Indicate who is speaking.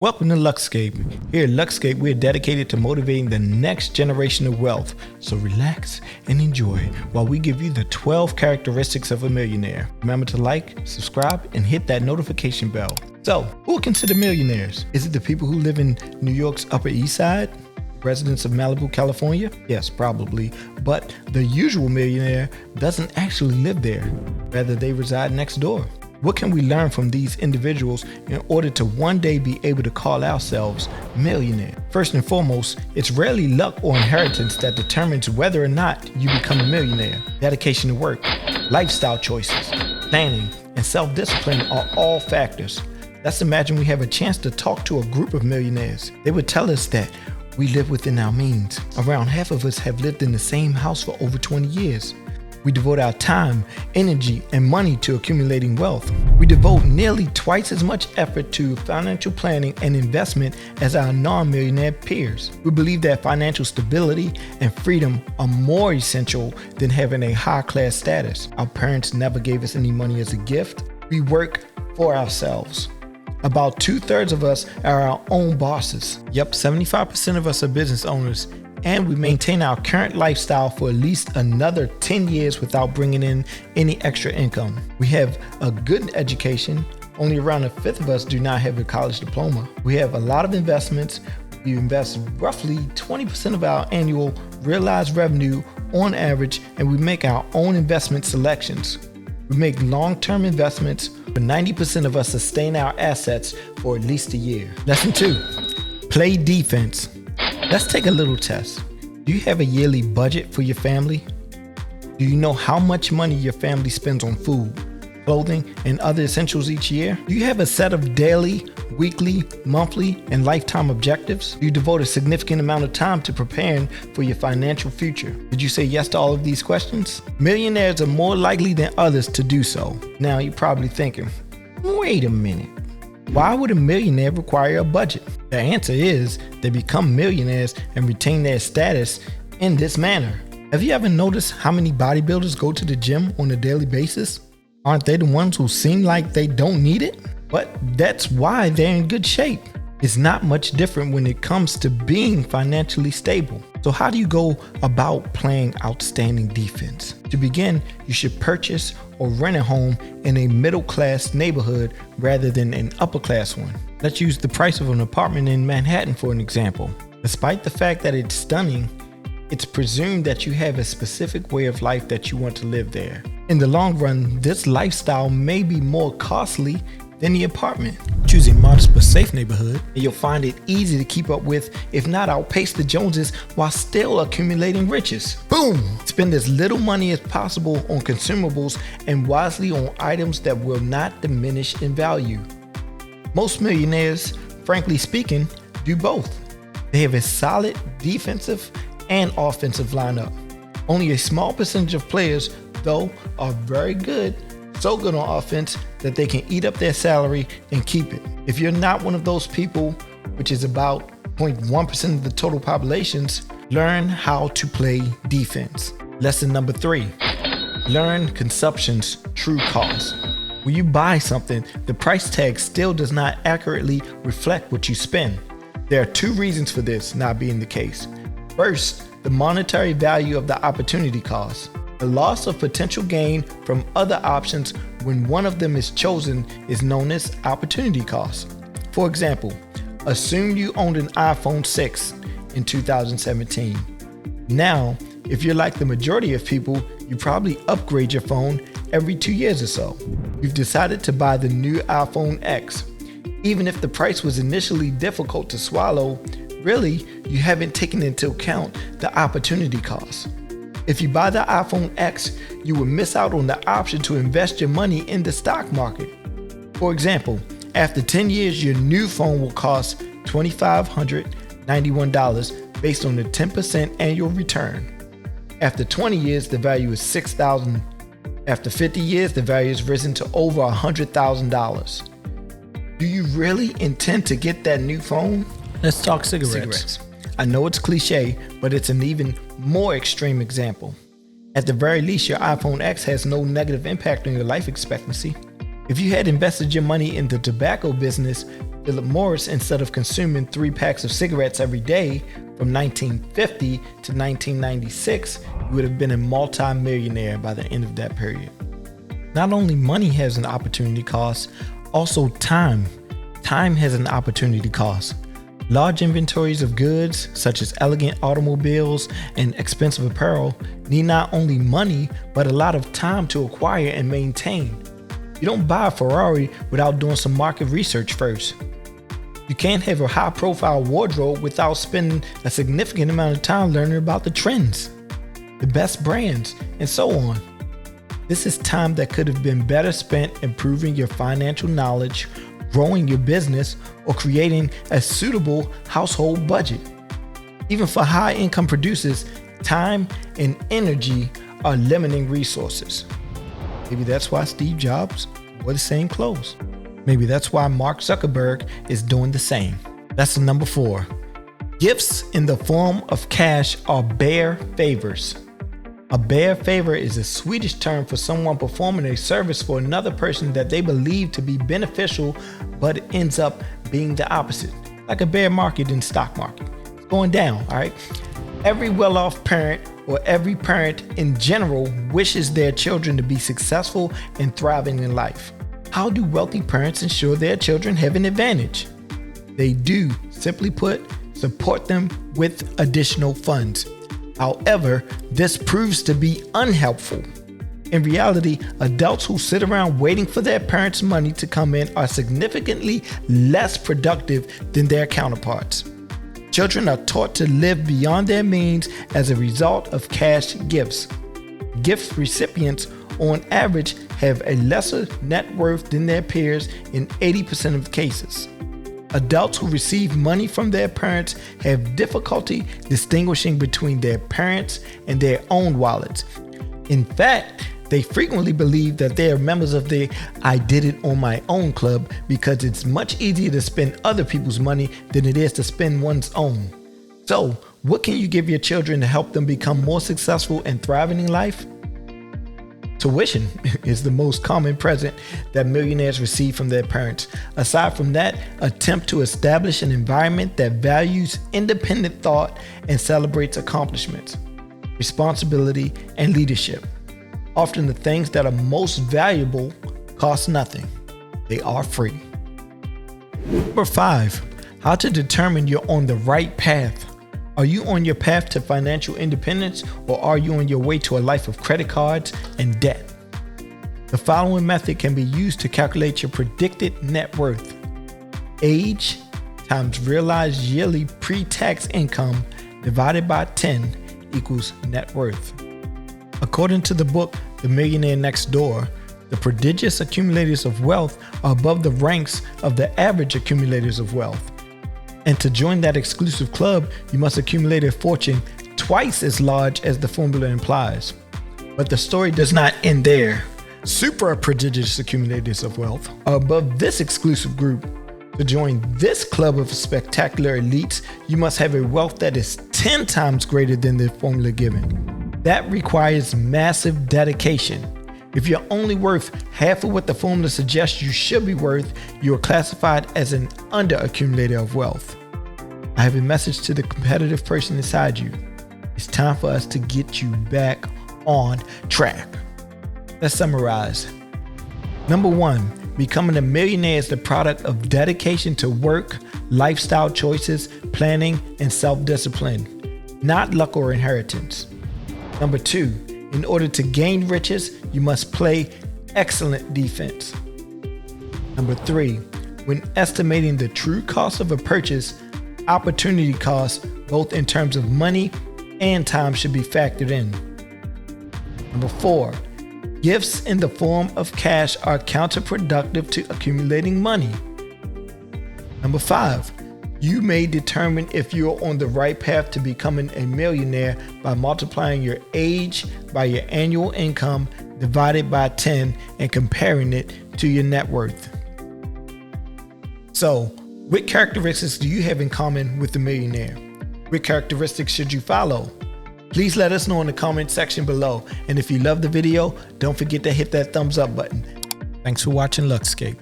Speaker 1: Welcome to Luxscape. Here at Luxscape, we're dedicated to motivating the next generation of wealth. So relax and enjoy while we give you the 12 characteristics of a millionaire. Remember to like, subscribe, and hit that notification bell. So, who are considered millionaires? Is it the people who live in New York's Upper East Side? Residents of Malibu, California? Yes, probably. But the usual millionaire doesn't actually live there. Rather, they reside next door. What can we learn from these individuals in order to one day be able to call ourselves millionaire? First and foremost, it's rarely luck or inheritance that determines whether or not you become a millionaire. Dedication to work, lifestyle choices, planning, and self-discipline are all factors. Let's imagine we have a chance to talk to a group of millionaires. They would tell us that we live within our means. Around half of us have lived in the same house for over 20 years. We devote our time, energy, and money to accumulating wealth. We devote nearly twice as much effort to financial planning and investment as our non-millionaire peers. We believe that financial stability and freedom are more essential than having a high-class status. Our parents never gave us any money as a gift. We work for ourselves. About 2/3 of us are our own bosses. Yep, 75% of us are business owners. And we maintain our current lifestyle for at least another 10 years without bringing in any extra income. We have a good education. Only around 1/5 of us do not have a college diploma. We have a lot of investments. We invest roughly 20% of our annual realized revenue on average, and we make our own investment selections. We make long-term investments, but 90% of us sustain our assets for at least a year. Lesson 2, play defense. Let's take a little test. Do you have a yearly budget for your family? Do you know how much money your family spends on food, clothing, and other essentials each year? Do you have a set of daily, weekly, monthly, and lifetime objectives? Do you devote a significant amount of time to preparing for your financial future? Did you say yes to all of these questions? Millionaires are more likely than others to do so. Now you're probably thinking, wait a minute. Why would a millionaire require a budget? The answer is they become millionaires and retain their status in this manner. Have you ever noticed how many bodybuilders go to the gym on a daily basis? Aren't they the ones who seem like they don't need it? But that's why they're in good shape. It's not much different when it comes to being financially stable. So how do you go about playing outstanding defense? To begin, you should purchase or rent a home in a middle-class neighborhood rather than an upper-class one. Let's use the price of an apartment in Manhattan for an example. Despite the fact that it's stunning, it's presumed that you have a specific way of life that you want to live there. In the long run, this lifestyle may be more costly than the apartment. Choose a modest but safe neighborhood, and you'll find it easy to keep up with, if not outpace the Joneses, while still accumulating riches. Boom! Spend as little money as possible on consumables and wisely on items that will not diminish in value. Most millionaires, frankly speaking, do both. They have a solid defensive and offensive lineup. Only a small percentage of players, though, are very good, so good on offense that they can eat up their salary and keep it. If you're not one of those people, which is about 0.1% of the total populations, learn how to play defense. Lesson number 3, learn consumption's true cost. When you buy something, the price tag still does not accurately reflect what you spend. There are 2 reasons for this not being the case. First, the monetary value of the opportunity cost. The loss of potential gain from other options when one of them is chosen is known as opportunity cost. For example, assume you owned an iPhone 6 in 2017. Now, if you're like the majority of people, you probably upgrade your phone every 2 years or so. You've decided to buy the new iPhone X. Even if the price was initially difficult to swallow, really, you haven't taken into account the opportunity cost. If you buy the iPhone X, you will miss out on the option to invest your money in the stock market. For example, after 10 years, your new phone will cost $2,591 based on the 10% annual return. After 20 years, the value is $6,000. After 50 years, the value has risen to over $100,000. Do you really intend to get that new phone? Let's talk cigarettes. I know it's cliche, but it's an even more extreme example. At the very least, your iPhone X has no negative impact on your life expectancy. If you had invested your money in the tobacco business, Philip Morris, instead of consuming 3 packs of cigarettes every day from 1950 to 1996, you would have been a multi-millionaire by the end of that period. Not only money has an opportunity cost, also time. Time has an opportunity cost. Large inventories of goods, such as elegant automobiles and expensive apparel, need not only money, but a lot of time to acquire and maintain. You don't buy a Ferrari without doing some market research first. You can't have a high-profile wardrobe without spending a significant amount of time learning about the trends, the best brands, and so on. This is time that could have been better spent improving your financial knowledge, growing your business, or creating a suitable household budget. Even for high-income producers, time and energy are limiting resources. Maybe that's why Steve Jobs wore the same clothes. Maybe that's why Mark Zuckerberg is doing the same. That's the number 4. Gifts in the form of cash are bare favors. A bare favor is a Swedish term for someone performing a service for another person that they believe to be beneficial, but it ends up being the opposite. Like a bear market in the stock market. It's going down, all right? Every well-off parent, or every parent in general, wishes their children to be successful and thriving in life. How do wealthy parents ensure their children have an advantage? They do, simply put, support them with additional funds. However, this proves to be unhelpful. In reality, adults who sit around waiting for their parents' money to come in are significantly less productive than their counterparts. Children are taught to live beyond their means as a result of cash gifts. Gift recipients, on average, have a lesser net worth than their peers in 80% of cases. Adults who receive money from their parents have difficulty distinguishing between their parents and their own wallets. In fact, they frequently believe that they are members of the "I did it on my own" club because it's much easier to spend other people's money than it is to spend one's own. So, what can you give your children to help them become more successful and thriving in life? Tuition is the most common present that millionaires receive from their parents. Aside from that, attempt to establish an environment that values independent thought and celebrates accomplishments, responsibility, and leadership. Often the things that are most valuable cost nothing. They are free. Number 5, how to determine you're on the right path. Are you on your path to financial independence, or are you on your way to a life of credit cards and debt? The following method can be used to calculate your predicted net worth. Age times realized yearly pre-tax income divided by 10 equals net worth. According to the book, The Millionaire Next Door, the prodigious accumulators of wealth are above the ranks of the average accumulators of wealth. And to join that exclusive club, you must accumulate a fortune twice as large as the formula implies. But the story does not end there. Super prodigious accumulators of wealth are above this exclusive group. To join this club of spectacular elites, you must have a wealth that is 10 times greater than the formula given. That requires massive dedication. If you're only worth half of what the formula suggests you should be worth, you are classified as an under-accumulator of wealth. I have a message to the competitive person inside you. It's time for us to get you back on track. Let's summarize. Number 1, becoming a millionaire is the product of dedication to work, lifestyle choices, planning, and self-discipline, not luck or inheritance. Number 2, in order to gain riches, you must play excellent defense. Number 3, when estimating the true cost of a purchase, opportunity costs, both in terms of money and time, should be factored in. Number 4, gifts in the form of cash are counterproductive to accumulating money. Number 5, you may determine if you're on the right path to becoming a millionaire by multiplying your age by your annual income divided by 10 and comparing it to your net worth. So, what characteristics do you have in common with the millionaire? What characteristics should you follow? Please let us know in the comment section below. And if you love the video, don't forget to hit that thumbs up button. Thanks for watching Luxscape.